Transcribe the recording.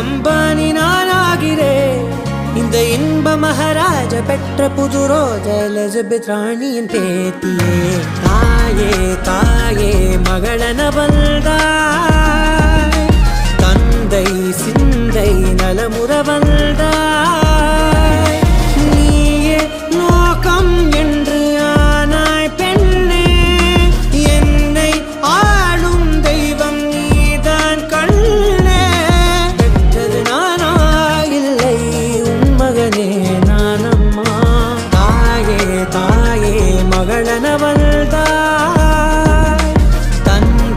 அம்பானி நானாகிறேன் இந்த இன்ப மகாராஜ பெற்ற புது ரோஜ எலிசபெத் ராணியின் பேத்தியே தாயே தாயே மகளனவள்